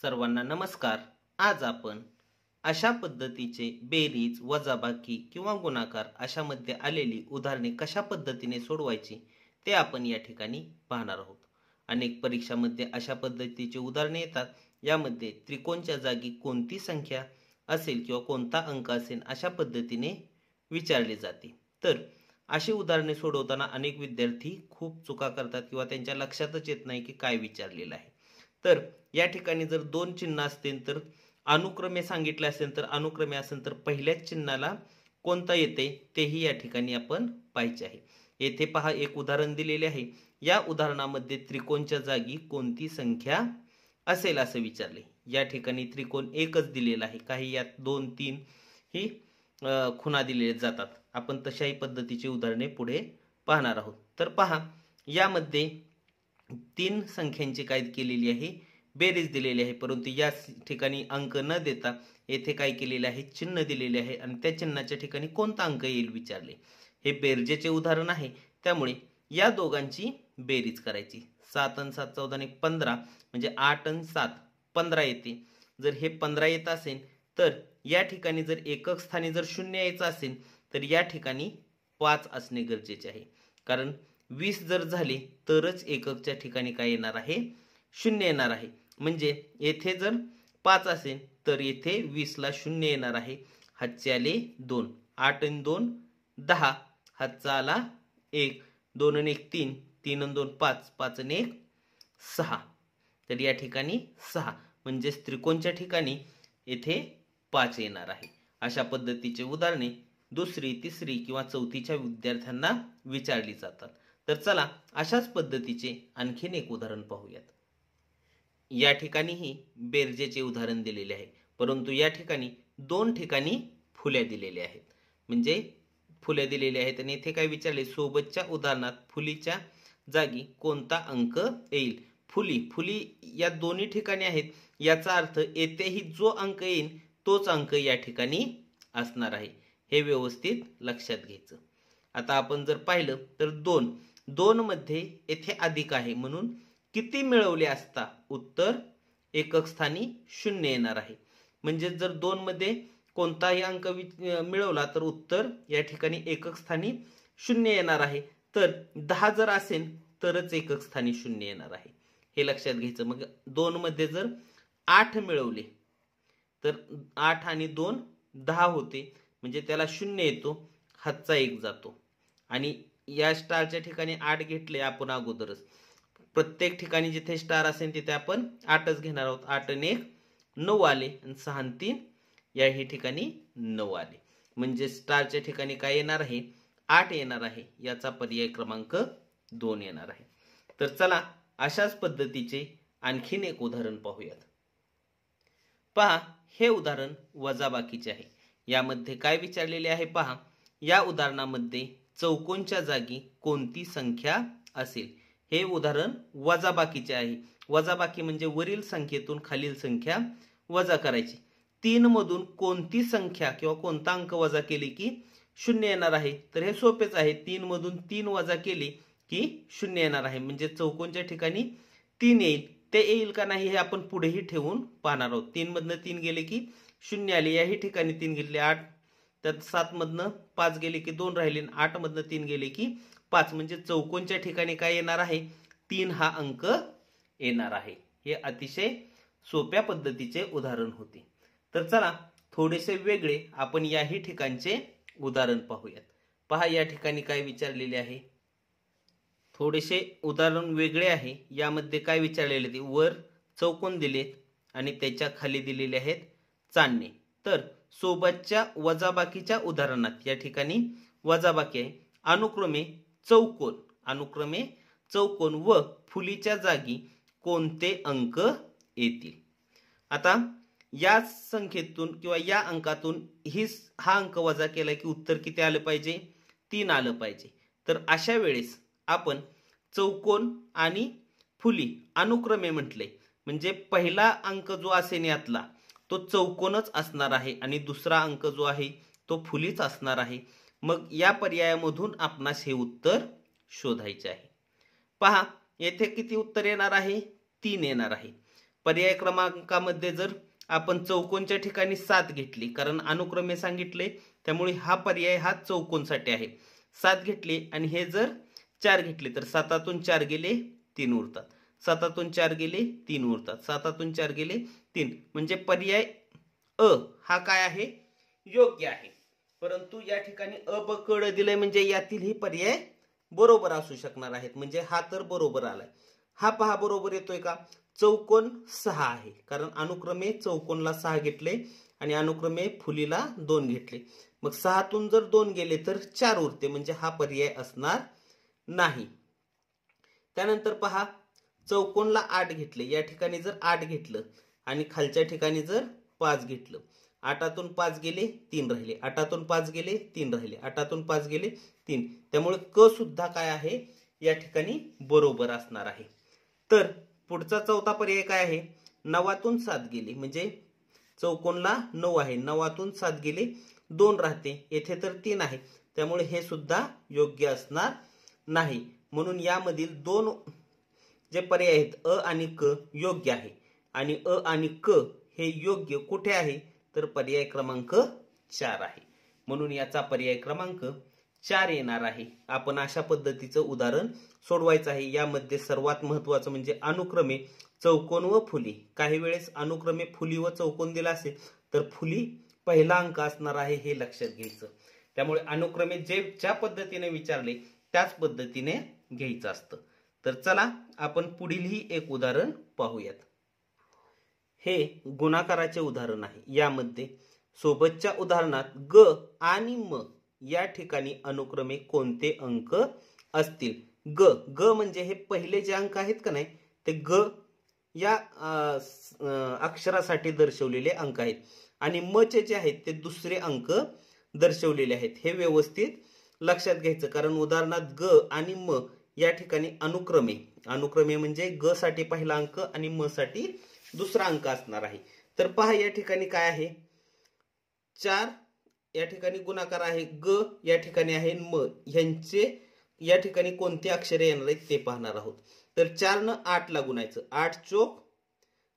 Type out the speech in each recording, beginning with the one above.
सर्वांना नमस्कार। आज आपण अशा पद्धतीचे बेरीज, वजाबाकी किंवा गुणाकार अशामध्ये आलेली उदाहरणे कशा पद्धतीने सोडवायची ते आपण या ठिकाणी पाहणार आहोत। अनेक परीक्षांमध्ये अशा पद्धतीचे उदाहरणे येतात। यामध्ये त्रिकोणच्या जागी कोणती संख्या असेल किंवा कोणता अंक असेल अशा पद्धतीने विचारले जाते। तर अशी उदाहरणे सोडवताना अनेक विद्यार्थी खूप चुका करतात किंवा त्यांच्या लक्षातच येत नाही की काय विचारलेलं आहे। तर या ठिकाणी जर दोन चिन्ह असतील तर अनुक्रमे सांगितले असेल तर अनुक्रमे असेल तर पहिल्याच चिन्हाला कोणता येते तेही या ठिकाणी आपण पाहायचे आहे। येथे पहा एक उदाहरण दिलेले आहे। या उदाहरणामध्ये त्रिकोणच्या जागी कोणती संख्या असेल असं विचारले। या ठिकाणी त्रिकोण एकच दिलेला आहे, काही यात 2, 3 ही खुणा दिलेल्या जातात। आपण तशाही पद्धतीची उदाहरणे पुढे पाहणार आहोत। तर पहा यामध्ये 3 संख्यांची काय केलेली आहे, बेरीज दिलेली आहे, परंतु या ठिकाणी अंक न देता येथे काय केलेले आहे, चिन्ह दिलेले आहे आणि त्या चिन्हाच्या ठिकाणी कोणता अंक येईल विचारले। हे बेरजेचे उदाहरण आहे, त्यामुळे या दोघांची बेरीज करायची। 7 आणि 7 14 आणि 15 म्हणजे 8 आणि 7 15 येते। जर हे 15 येत असेल तर या ठिकाणी जर एकक स्थानी जर 0 यायचं असेल तर या ठिकाणी 5 असणे गरजेचे आहे, कारण 20 जर झाले तरच एककच्या ठिकाणी काय येणार आहे, 0 येणार आहे। म्हणजे येथे जर 5 असेल तर येथे 20 ला 0 येणार आहे। हातचे आले 2, 8 आणि 2 10, हातचा आला 1, 2 आणि 1 3, 3 आणि 2 5, 5 आणि 1 6, तर या ठिकाणी 6 म्हणजे त्रिकोणच्या ठिकाणी येथे 5 येणार आहे। अशा पद्धतीचे उदाहरणे दुसरी, तिसरी किंवा चौथीच्या विद्यार्थ्यांना विचारली जातात। तर चला अशाच पद्धतीचे आणखीन एक उदाहरण पाहूयात। या ठिकाणीही बेरजेचे उदाहरण दिलेले आहे, परंतु या ठिकाणी 2 ठिकाणी फुल्या दिलेल्या आहेत। म्हणजे फुल्या दिलेल्या आहेत आणि इथे काय विचारले, सोबतच्या उदाहरणात फुलीच्या जागी कोणता अंक येईल। फुली या दोन्ही ठिकाणी आहेत, याचा अर्थ येथेही जो अंक येईल तोच अंक या ठिकाणी असणार आहे। हे व्यवस्थित लक्षात घ्यायचं। आता आपण जर पाहिलं तर 2 मध्ये येथे अधिक आहे, म्हणून किती मिळवले असता उत्तर एकक स्थानी 0 येणार आहे। म्हणजे जर 2 मध्ये कोणताही अंक मिळवला तर उत्तर या ठिकाणी एकक स्थानी 0 येणार आहे। तर 10 जर असेल तरच एकक स्थानी 0 येणार आहे, हे लक्षात घ्यायचं। मग 2 मध्ये जर 8 मिळवले तर 8 आणि 2 10 होते, म्हणजे त्याला 0 येतो, हातचा 1 जातो आणि या स्टारच्या ठिकाणी 8 घेतले आपण अगोदरच। प्रत्येक ठिकाणी जिथे स्टार असेल तिथे आपण 8च घेणार आहोत। 8 आणि 1 9 आले आणि 6 आणि 3 याही ठिकाणी 9 आले, म्हणजे स्टारच्या ठिकाणी काय येणार आहे, 8 येणार आहे। याचा पर्याय क्रमांक 2 येणार आहे। तर चला अशाच पद्धतीचे आणखीन एक उदाहरण पाहूयात। पहा हे उदाहरण वजाबाकीचे आहे। यामध्ये काय विचारलेले आहे पहा, या उदाहरणामध्ये चौकोनच्या जागी कोणती संख्या असेल। हे उदाहरण वजाबाकीचे आहे। वजाबाकी म्हणजे वरील संख्येतून खालील संख्या वजा करायची। 3 मधून कोणती संख्या किंवा कोणता अंक वजा केली की 0 येणार आहे, तर हे सोपेच आहे। 3 मधून 3 वजा केली की 0 येणार आहे, म्हणजे चौकोनच्या ठिकाणी 3 येईल। ते येईल का नाही हे आपण पुढेही ठेवून पाहणार आहोत। 3 मधनं 3 गेले की 0 आले, याही ठिकाणी 3 घेतले 8, त्यात 7 मधनं 5 गेले की 2 राहिले, 8 मधनं 3 गेले की 5, म्हणजे चौकोनच्या ठिकाणी काय येणार आहे, 3 हा अंक येणार आहे। हे अतिशय सोप्या पद्धतीचे उदाहरण होते। तर चला थोडेसे वेगळे आपण याही ठिकाणचे उदाहरण पाहूयात। पहा या ठिकाणी काय विचारलेले आहे, थोडेसे उदाहरण वेगळे आहे। यामध्ये काय विचारलेले ते, वर चौकोन दिलेत आणि त्याच्या खाली दिलेले आहेत चांदणे। तर सोबतच्या वजाबाकीच्या उदाहरणात या ठिकाणी वजाबाकी आहे। अनुक्रमे चौकोन व फुलीच्या जागी कोणते अंक येतील। आता या संख्येतून किंवा या अंकातून हा अंक वजा केला की उत्तर किती आलं पाहिजे, 3 आलं पाहिजे। तर अशा वेळेस आपण चौकोन आणि फुली अनुक्रमे म्हटले, म्हणजे पहिला अंक जो असेल यातला तो चौकोनच असणार आहे आणि दुसरा अंक जो आहे तो फुलीच असणार आहे। मग या पर्यायामधून आपणास हे उत्तर शोधायचे आहे। पहा येथे किती उत्तर येणार आहे, 3 येणार आहे। पर्याय क्रमांकामध्ये जर आपण चौकोनच्या ठिकाणी 7 घेतली, कारण अनुक्रमे सांगितले त्यामुळे हा पर्याय हा चौकोनसाठी आहे. 7 घेतली आणि हे जर 4 घेतले तर 7तून 4 गेले 3 उरतात, 7तून 4 गेले 3 उरतात, 7तून 4 गेले 3. म्हणजे पर्याय अ हा काय आहे, योग्य आहे. परंतु या ठिकाणी अ ब क ड दिलंय म्हणजे यातील ही पर्याय बरोबर असू शकणार आहेत. म्हणजे हा तर बरोबर आलाय. हा पहा बरोबर येतोय का, चौकोन 6 आहे, कारण अनुक्रमे चौकोनला 6 घेतले आणि अनुक्रमे फुलीला 2 घेतले. मग 6तून जर 2 गेले तर 4 उरते, म्हणजे हा पर्याय असणार नाही. त्यानंतर पहा चौकोनला 8 घेतले, या ठिकाणी जर 8 घेतलं आणि खालच्या ठिकाणी जर 5 घेतलं, 8तून 5 गेले 3 राहिले, 8तून 5 गेले 3 राहिले, 8तून 5 गेले 3. त्यामुळे क सुद्धा काय आहे, या ठिकाणी बरोबर असणार आहे. तर पुढचा चौथा पर्याय काय आहे, 9तून 7 गेले, म्हणजे चौकोनला 9 आहे, 9तून 7 गेले 2 राहते, येथे तर 3 आहे, त्यामुळे हे सुद्धा योग्य असणार नाही. म्हणून यामधील 2 जे पर्याय आहेत अ आणि क योग्य आहे, आणि अ आणि क हे योग्य कुठे आहे, तर पर्याय क्रमांक 4 आहे. म्हणून याचा पर्याय क्रमांक 4 येणार आहे. आपण अशा पद्धतीचं उदाहरण सोडवायचं आहे. यामध्ये सर्वात महत्वाचं म्हणजे अनुक्रमे चौकोन व फुली. काही वेळेस अनुक्रमे फुली व चौकोन दिला असेल तर फुली पहिला अंक असणार आहे, हे लक्षात घ्यायचं. त्यामुळे अनुक्रमे जे ज्या पद्धतीने विचारले त्याच पद्धतीने घ्यायचं असतं. तर चला आपण पुढीलही एक उदाहरण पाहूयात. हे गुणाकाराचे उदाहरण आहे. यामध्ये सोबतच्या उदाहरणात ग आणि म या ठिकाणी अनुक्रमे कोणते अंक असतील. ग ग म्हणजे हे पहिले जे अंक आहेत का नाही, ते ग या अक्षरासाठी दर्शवलेले अंक आहेत, आणि म चे जे आहेत ते दुसरे अंक दर्शवलेले आहेत. हे व्यवस्थित लक्षात घ्यायचं, कारण उदाहरणात ग आणि म या ठिकाणी अनुक्रमे म्हणजे ग साठी पहिला अंक आणि म साठी दुसरा अंक असणार आहे. तर पहा या ठिकाणी काय आहे, 4 या ठिकाणी गुणाकार आहे, ग या ठिकाणी आहे, म ह्यांचे या ठिकाणी कोणते अक्षरे येणार आहेत ते पाहणार आहोत. तर 4 न 8 ला गुणायचं, 8 चोक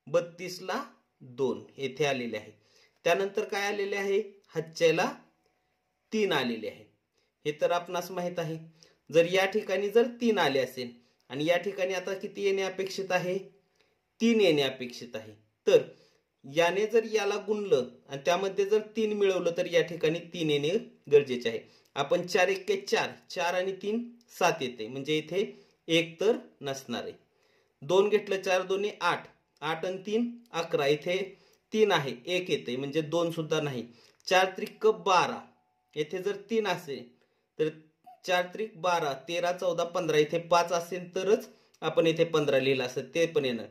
32 ला 2 येथे आलेले आहे. त्यानंतर काय आलेले आहे, हातच्याला 3 आलेले आहे. हे तर आपणास माहित आहे. जर या ठिकाणी जर 3 आले असेल आणि या ठिकाणी आता किती येणे अपेक्षित आहे, 3 येणे अपेक्षित आहे. तर याने जर याला गुणलं आणि त्यामध्ये जर 3 मिळवलं तर या ठिकाणी 3 येणे गरजेचे आहे. आपण 4 एके 4, 4 आणि 3 7 येते, म्हणजे इथे 1 तर नसणार आहे. 2 घेतलं, 4 2 8, 8 आणि 3 11, इथे 3 आहे, 1 येते, म्हणजे 2 सुद्धा नाही. 4 त्रिक 12, येथे जर 3 असेल तर 4 त्रिक 12, 13 14 15, इथे 5 असेल तरच आपण इथे 15 लिहिलं असेल, ते पण येणार.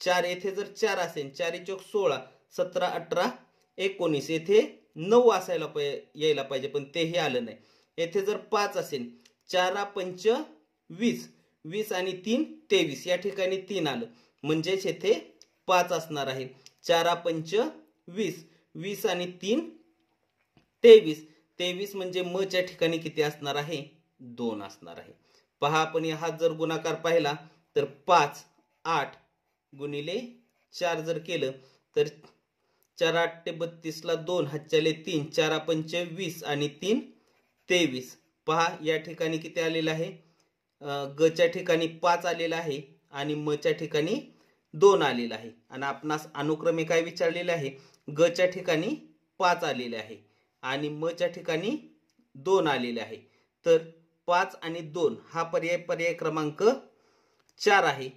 4 येथे जर 4 असेल, 4 चौक 16, 17 18 19, येथे 9 असायला यायला पाहिजे, पण तेही आलं नाही. येथे जर 5 असेल, 4 5 20, 20 आणि 3 23, या ठिकाणी 3 आलं, म्हणजेच येथे 5 असणार आहे. 4 5 20, 20 आणि 3 23, 23 म्हणजे म च्या ठिकाणी किती असणार आहे, 2 असणार आहे. पहा आपण हा जर गुणाकार पाहिला तर 5 8 गुणिले 4 जर केलं तर 4 8 32 ला 2, हातच्याले 3, 4 5 20 आणि 3 23. पहा या ठिकाणी किती आलेलं आहे, ग च्या ठिकाणी 5 आलेला आहे आणि म च्या ठिकाणी 2 आलेला आहे. आणि आपणास अनुक्रमे काय विचारलेले आहे, ग च्या ठिकाणी 5 आलेले आहे आणि म च्या ठिकाणी 2 आलेले आहे. तर 5 आणि 2 हा पर्याय क्रमांक 4 आहे.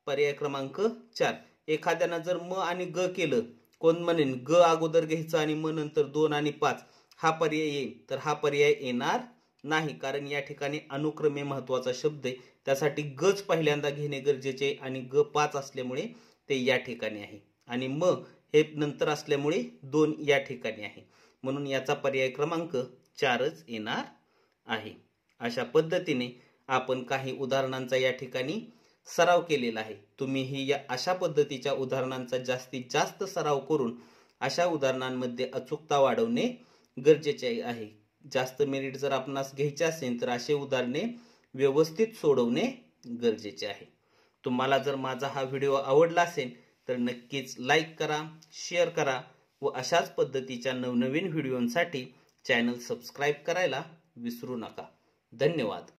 पर्याय क्रमांक 4. एखाद्यानं जर म आणि ग केलं, कोण म्हणेन ग अगोदर घ्यायचं आणि म नंतर 2 आणि 5 हा पर्याय येईल, तर हा पर्याय येणार नाही, कारण या ठिकाणी अनुक्रमे महत्वाचा शब्द आहे, त्यासाठी गच पहिल्यांदा घेणे गरजेचे आणि ग 5 असल्यामुळे ते या ठिकाणी आहे आणि म हे नंतर असल्यामुळे 2 या ठिकाणी आहे. म्हणून याचा पर्याय क्रमांक 4च येणार आहे. अशा पद्धतीने आपण काही उदाहरणांचा या ठिकाणी सराव केलेला आहे. तुम्हीही या अशा पद्धतीच्या उदाहरणांचा जास्तीत जास्त सराव करून अशा उदाहरणांमध्ये अचूकता वाढवणे गरजेचे आहे. जास्त मेरिट जर आपणास घ्यायचे असेल तर असे उदाहरणे व्यवस्थित सोडवणे गरजेचे आहे. तुम्हाला जर माझा हा व्हिडिओ आवडला असेल तर नक्कीच लाईक करा, शेअर करा व अशाच पद्धतीच्या नवनवीन व्हिडिओंसाठी चॅनल सबस्क्राईब करायला विसरू नका. धन्यवाद.